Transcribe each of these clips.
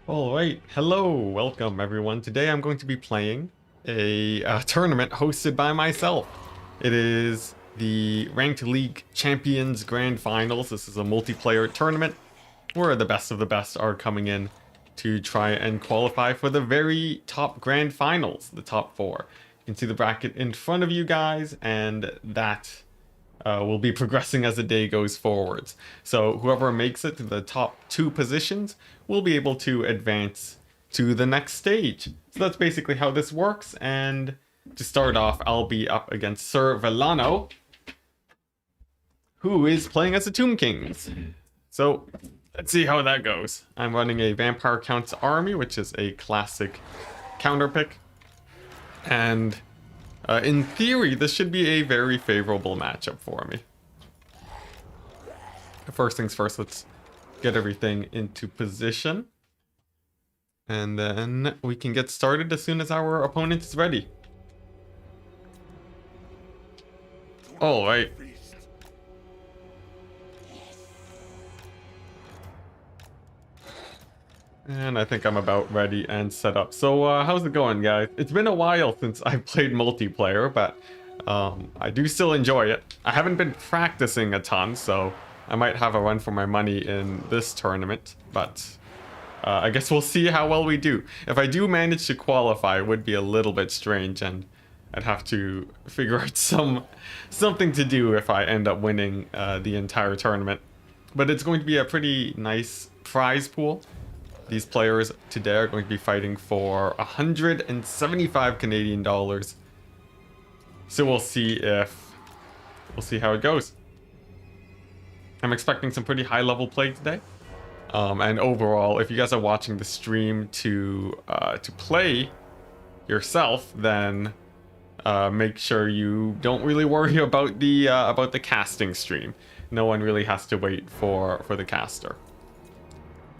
Alright, hello, welcome everyone. Today I'm going to be playing a tournament hosted by myself. It is the Ranked League Champions Grand Finals. This is a multiplayer tournament where the best of the best are coming in to try and qualify for the very top Grand Finals, the top four. You can see the bracket in front of you guys, and that will be progressing as the day goes forwards. So whoever makes it to the top two positions will be able to advance to the next stage. So that's basically how this works. And to start off, I'll be up against Sir Villano, who is playing as the Tomb Kings. So let's see how that goes. I'm running a Vampire Count's Army, which is a classic counter pick. And in theory, this should be a very favorable matchup for me. First things first, let's get everything into position. And then we can get started as soon as our opponent is ready. Alright. And I think I'm about ready and set up. So how's it going, guys? It's been a while since I played multiplayer, but I do still enjoy it. I haven't been practicing a ton, so I might have a run for my money in this tournament, but I guess we'll see how well we do. If I do manage to qualify, it would be a little bit strange, and I'd have to figure out something to do if I end up winning the entire tournament. But it's going to be a pretty nice prize pool. These players today are going to be fighting for 175 Canadian dollars. So we'll see how it goes. I'm expecting some pretty high level play today. And overall, if you guys are watching the stream to play yourself, then make sure you don't really worry about the casting stream. No one really has to wait for the caster.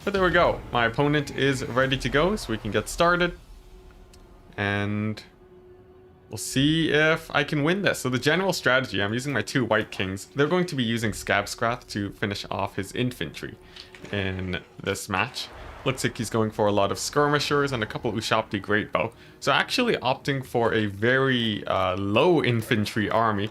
But there we go. My opponent is ready to go, so we can get started. And we'll see if I can win this. So the general strategy, I'm using my two White Kings. They're going to be using Scabscrath to finish off his infantry in this match. Looks like he's going for a lot of skirmishers and a couple Ushabti Greatbow. So actually opting for a very low infantry army.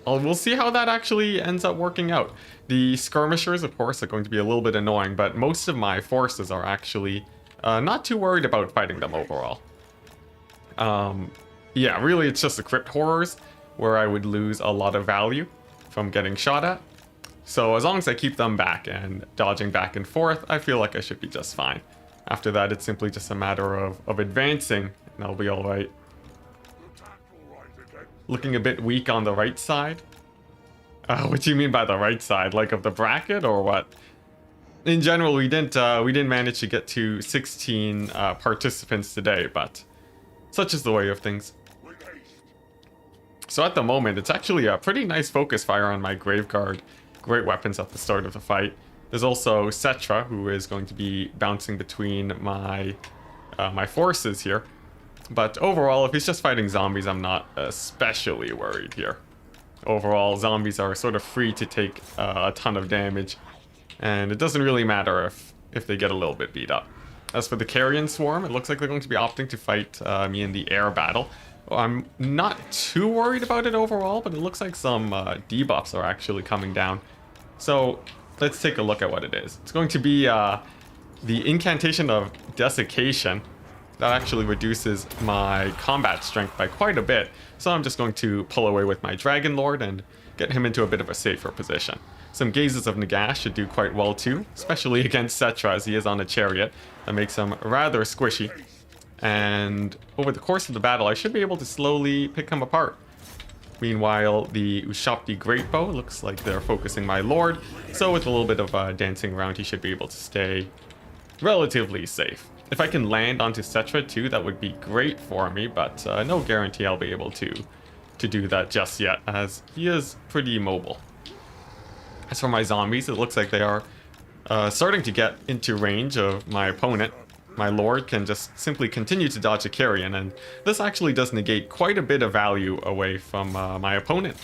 We'll see how that actually ends up working out. The skirmishers, of course, are going to be a little bit annoying, but most of my forces are actually not too worried about fighting them overall. Yeah, really, it's just the crypt horrors where I would lose a lot of value from getting shot at. So as long as I keep them back and dodging back and forth, I feel like I should be just fine. After that, it's simply just a matter of advancing, and I'll be alright. Looking a bit weak on the right side. What do you mean by the right side? Like of the bracket or what? In general, we didn't manage to get to 16 participants today, but such is the way of things. So at the moment, it's actually a pretty nice focus fire on my Graveguard. Great weapons at the start of the fight. There's also Cetra, who is going to be bouncing between my forces here. But overall, if he's just fighting zombies, I'm not especially worried here. Overall, zombies are sort of free to take a ton of damage, and it doesn't really matter if they get a little bit beat up. As for the Carrion Swarm, it looks like they're going to be opting to fight me in the air battle. I'm not too worried about it overall, but it looks like some debuffs are actually coming down. So let's take a look at what it is. It's going to be the Incantation of Desiccation. That actually reduces my combat strength by quite a bit. So I'm just going to pull away with my Dragon Lord and get him into a bit of a safer position. Some Gazes of Nagash should do quite well too, especially against Cetra as he is on a chariot. That makes him rather squishy. And over the course of the battle, I should be able to slowly pick him apart. Meanwhile, the Ushabti Greatbow looks like they're focusing my Lord. So with a little bit of dancing around, he should be able to stay relatively safe. If I can land onto Cetra too, that would be great for me, but no guarantee I'll be able to do that just yet, as he is pretty mobile. As for my zombies, it looks like they are starting to get into range of my opponent. My Lord can just simply continue to dodge a Carrion, and this actually does negate quite a bit of value away from my opponent.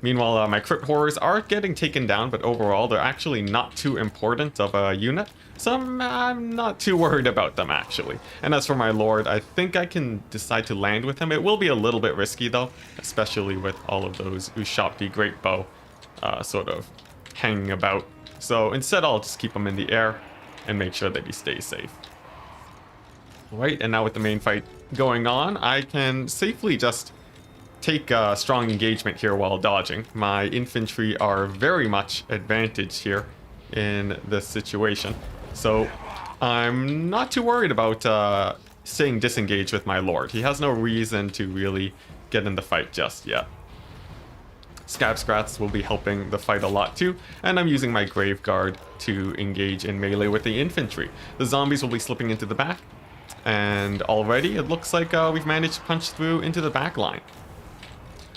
Meanwhile, my crypt horrors are getting taken down, but overall they're actually not too important of a unit. So I'm not too worried about them, actually. And as for my lord, I think I can decide to land with him. It will be a little bit risky, though, especially with all of those Ushapti Great Bow sort of hanging about. So instead, I'll just keep him in the air and make sure that he stays safe. Right, and now with the main fight going on, I can safely just take a strong engagement here while dodging. My infantry are very much advantaged here in this situation. So I'm not too worried about staying disengaged with my lord. He has no reason to really get in the fight just yet. Scab Scrats will be helping the fight a lot too, and I'm using my Grave Guard to engage in melee with the infantry. The zombies will be slipping into the back, and already it looks like we've managed to punch through into the back line.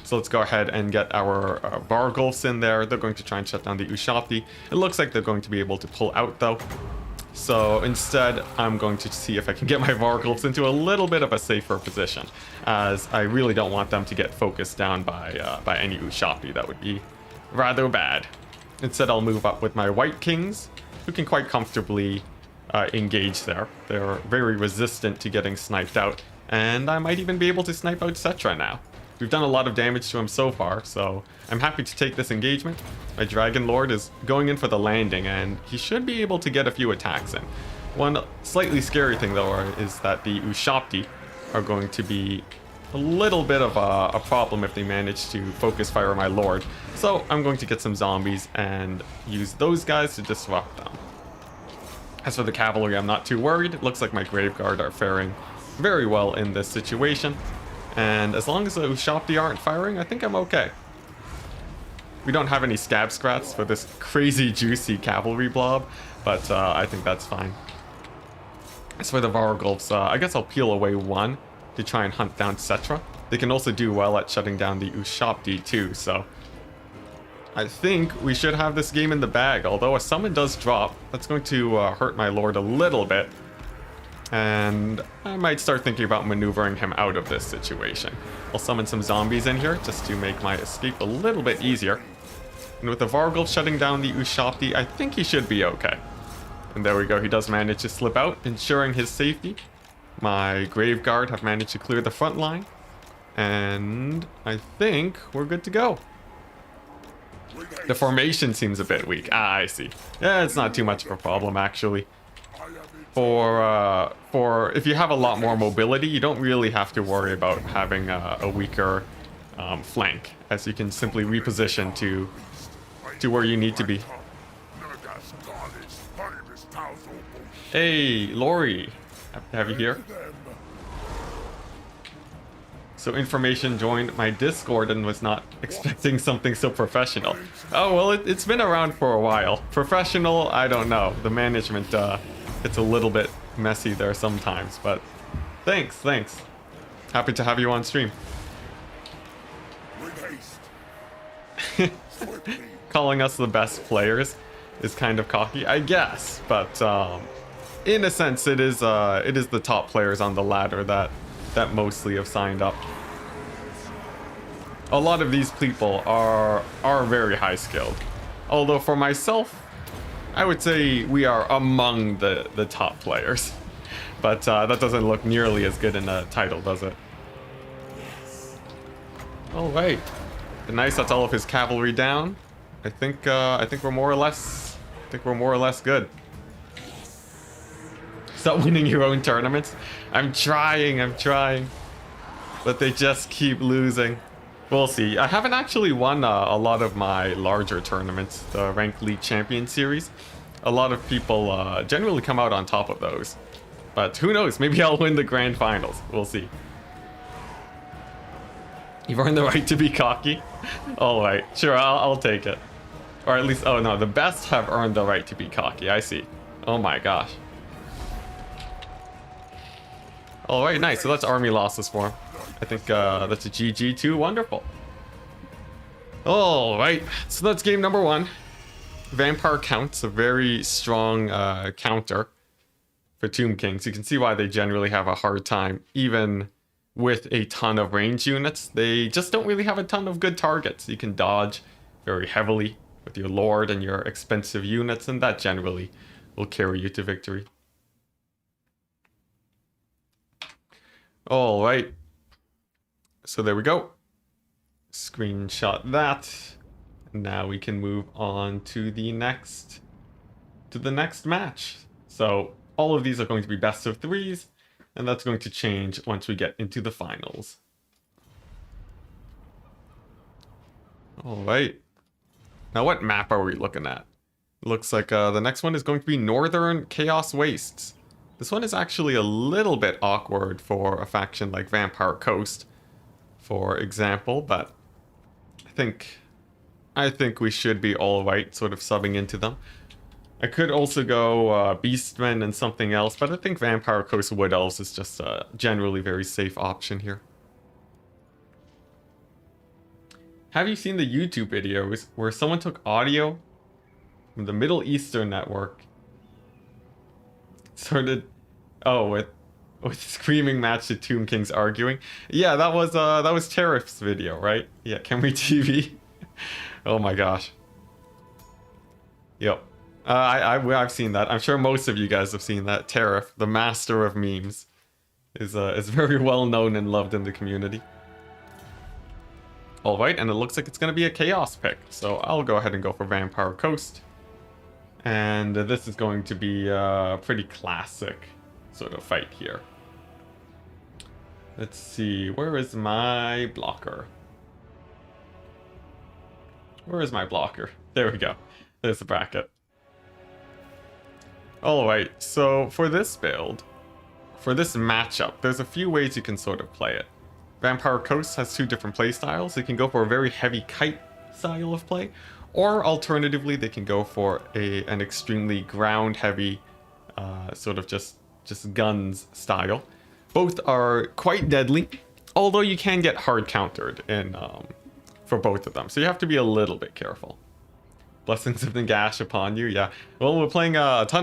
So let's go ahead and get our Vargulfs in there. They're going to try and shut down the Ushapti. It looks like they're going to be able to pull out though. So instead, I'm going to see if I can get my Vargulfs into a little bit of a safer position, as I really don't want them to get focused down by any Ushapti. That would be rather bad. Instead, I'll move up with my White Kings, who can quite comfortably engage there. They're very resistant to getting sniped out, and I might even be able to snipe out Cetra now. We've done a lot of damage to him so far, so I'm happy to take this engagement. My Dragon Lord is going in for the landing, and he should be able to get a few attacks in. One slightly scary thing, though, is that the Ushapti are going to be a little bit of a problem if they manage to focus fire on my Lord. So I'm going to get some zombies and use those guys to disrupt them. As for the cavalry, I'm not too worried. It looks like my Grave Guard are faring very well in this situation. And as long as the Ushapti aren't firing, I think I'm okay. We don't have any Scab Scrats for this crazy juicy cavalry blob, but I think that's fine. As for the Vargulfs, I guess I'll peel away one to try and hunt down Cetra. They can also do well at shutting down the Ushapti too, so I think we should have this game in the bag. Although a summon does drop, that's going to hurt my lord a little bit. And I might start thinking about maneuvering him out of this situation. I'll summon some zombies in here just to make my escape a little bit easier. And with the Vargulf shutting down the Ushapti, I think he should be okay. And there we go, he does manage to slip out, ensuring his safety. My Grave Guard have managed to clear the front line. And I think we're good to go. The formation seems a bit weak. Ah, I see. Yeah, it's not too much of a problem, actually. For if you have a lot more mobility, you don't really have to worry about having a weaker flank, as you can simply reposition to where you need to be. Hey, Lori, happy to have you here. So information joined my Discord and was not expecting something so professional. Oh, well, it's been around for a while. Professional, I don't know. The management, it's a little bit messy there sometimes, but thanks. Happy to have you on stream. Calling us the best players is kind of cocky, I guess, but in a sense, it is the top players on the ladder that mostly have signed up. A lot of these people are very high skilled. Although for myself, I would say we are among the top players. But that doesn't look nearly as good in a title, does it? All right. Nice, that's all of his cavalry down. I think we're more or less good. Stop winning your own tournaments. I'm trying. But they just keep losing. We'll see. I haven't actually won a lot of my larger tournaments, the Ranked League Champion Series. A lot of people generally come out on top of those. But who knows? Maybe I'll win the grand finals. We'll see. You've earned the right to be cocky. All right, sure, I'll take it. Or at least, oh no, the best have earned the right to be cocky. I see. Oh my gosh. All right, nice. So that's army losses for him. I think that's a GG too. Wonderful. All right, so that's game number 1. Vampire Count's a very strong counter for Tomb Kings. You can see why they generally have a hard time even with a ton of range units. They just don't really have a ton of good targets. You can dodge very heavily with your Lord and your expensive units, and that generally will carry you to victory. All right. So there we go. Screenshot that. Now we can move on to the next match. So all of these are going to be best of threes, and that's going to change once we get into the finals. All right. Now what map are we looking at? Looks like the next one is going to be Northern Chaos Wastes. This one is actually a little bit awkward for a faction like Vampire Coast, for example, but I think we should be all right sort of subbing into them. I could also go Beastmen and something else, but I think Vampire Coast Wood Elves is just a generally very safe option here. Have you seen the YouTube videos where someone took audio from the Middle Eastern network, started, with screaming match to Tomb Kings arguing? Yeah, that was Tariff's video, right? Yeah, Camry TV. Oh my gosh. Yep. I've seen that. I'm sure most of you guys have seen that. Tariff, the master of memes, is very well known and loved in the community. All right, and it looks like it's going to be a chaos pick, so I'll go ahead and go for Vampire Coast. And this is going to be a pretty classic sort of fight here. Let's see, where is my blocker? Where is my blocker? There we go. There's the bracket. Alright, so for this build, for this matchup, there's a few ways you can sort of play it. Vampire Coast has two different play styles. They can go for a very heavy kite style of play, or alternatively, they can go for an extremely ground heavy, sort of just guns style. Both are quite deadly, although you can get hard countered in for both of them, so you have to be a little bit careful. Blessings of Nagash upon you, yeah. Well, we're playing a ton of